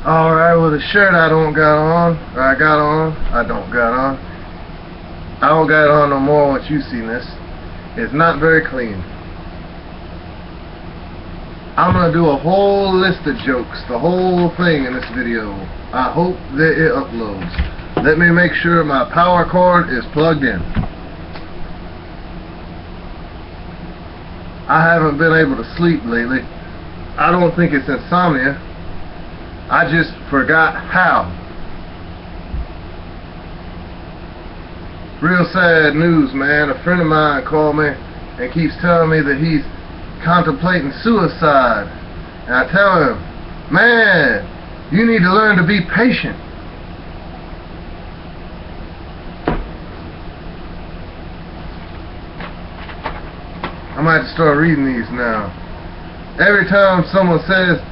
Alright, well the shirt I don't got on, or I got on, I don't got on no more once you seen this. It's not very clean. I'm gonna do a whole list of jokes, the whole thing in this video. I hope that it uploads. Let me make sure my power cord is plugged in. I haven't been able to sleep lately. I don't think it's insomnia. I just forgot how. Real sad news, man. A friend of mine called me and keeps telling me that he's contemplating suicide. And I tell him, man, you need to learn to be patient. I might start reading these now. Every time someone says,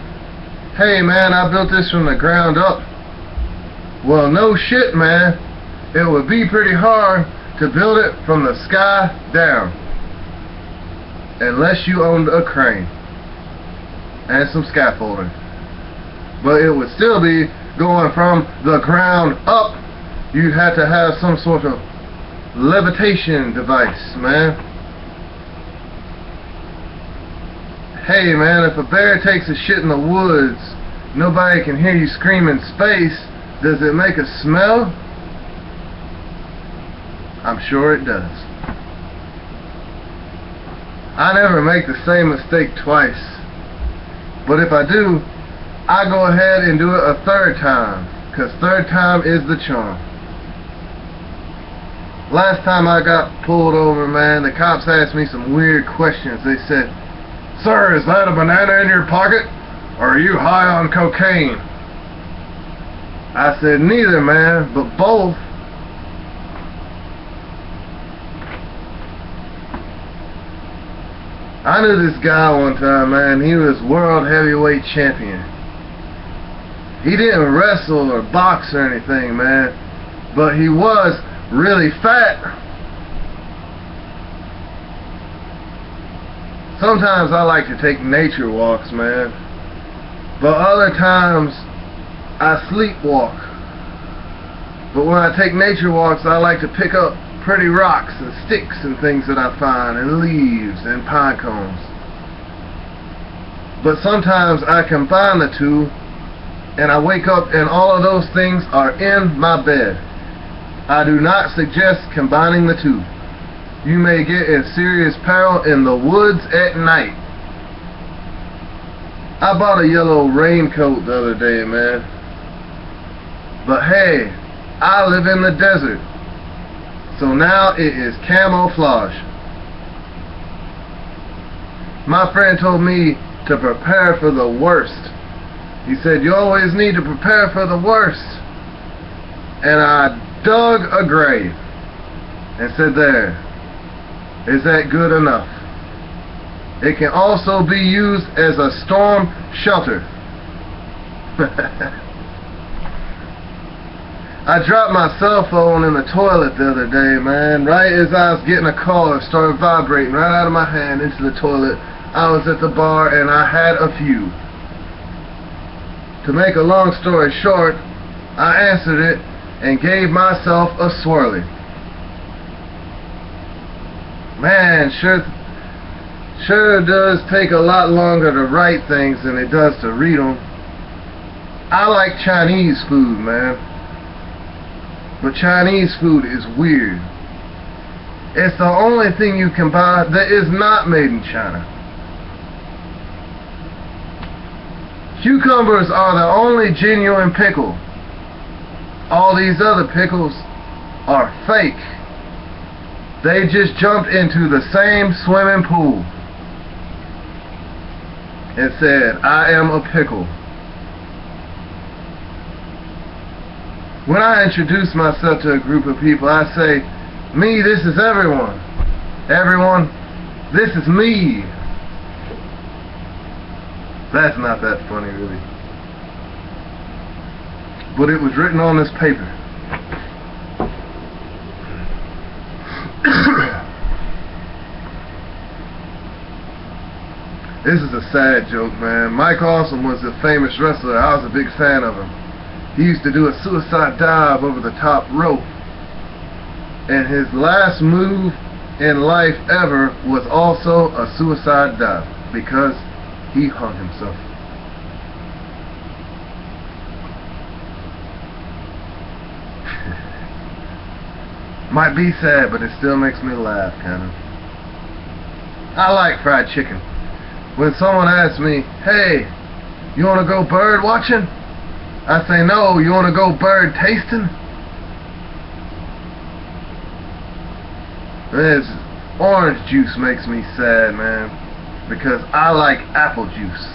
hey man, I built this from the ground up. Well, no shit, man. It would be pretty hard to build it from the sky down. Unless you owned a crane and some scaffolding. But it would still be going from the ground up. You'd have to have some sort of levitation device, man. Hey man, if a bear takes a shit in the woods, nobody can hear you scream in space. Does it make a smell? I'm sure it does. I never make the same mistake twice. But if I do, I go ahead and do it a third time. Because third time is the charm. Last time I got pulled over, man, the cops asked me some weird questions. They said, sir, is that a banana in your pocket? Or are you high on cocaine? I said, neither, man, but both. I knew this guy one time, man. He was world heavyweight champion. He didn't wrestle or box or anything, man. But he was really fat. Sometimes I like to take nature walks, man. But other times, I sleepwalk. But when I take nature walks, I like to pick up pretty rocks and sticks and things that I find, and leaves and pine cones. But sometimes I combine the two, and I wake up and all of those things are in my bed. I do not suggest combining the two. You may get in serious peril in the woods at night. I bought a yellow raincoat the other day, man. But hey, I live in the desert. So now it is camouflage. My friend told me to prepare for the worst. He said, you always need to prepare for the worst. And I dug a grave and said, there. Is that good enough? It can also be used as a storm shelter. I dropped my cell phone in the toilet the other day, man. Right as I was getting a call, it started vibrating right out of my hand into the toilet. I was at the bar and I had a few. To make a long story short, I answered it and gave myself a swirly. Man, sure does take a lot longer to write things than it does to read them. I like Chinese food, man. But Chinese food is weird. It's the only thing you can buy that is not made in China. Cucumbers are the only genuine pickle. All these other pickles are fake. They just jumped into the same swimming pool and said, I am a pickle. When I introduce myself to a group of people, I say, me, this is everyone. Everyone, this is me. That's not that funny, really. But it was written on this paper. This is a sad joke, man. Mike Awesome was a famous wrestler. I was a big fan of him. He used to do a suicide dive over the top rope. And his last move in life ever was also a suicide dive because he hung himself. Might be sad, but it still makes me laugh, kind of. I like fried chicken. When someone asks me, hey, you want to go bird watching? I say, no, you want to go bird tasting? This orange juice makes me sad, man, because I like apple juice.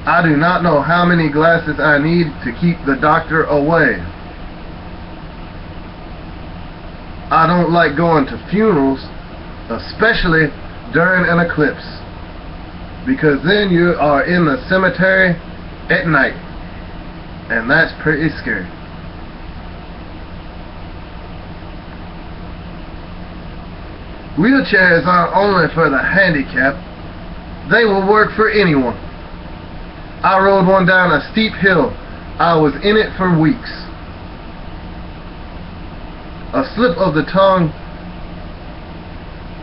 I do not know how many glasses I need to keep the doctor away. I don't like going to funerals, especially during an eclipse, because then you are in the cemetery at night, and that's pretty scary. Wheelchairs aren't only for the handicapped, they will work for anyone. I rode one down a steep hill. I was in it for weeks. A slip of the tongue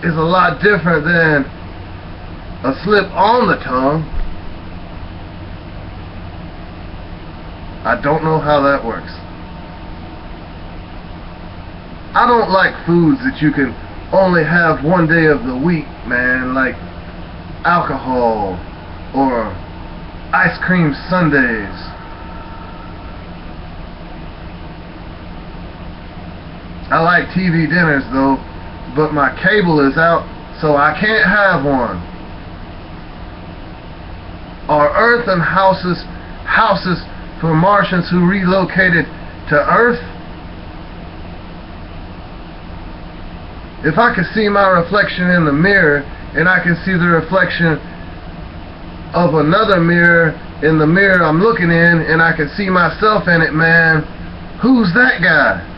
is a lot different than a slip on the tongue. I don't know how that works. I don't like foods that you can only have one day of the week, man, like alcohol or ice cream sundaes. I like TV dinners though, but my cable is out, so I can't have one. Are Earth and houses for Martians who relocated to Earth? If I can see my reflection in the mirror, and I can see the reflection of another mirror in the mirror I'm looking in, and I can see myself in it, man, who's that guy?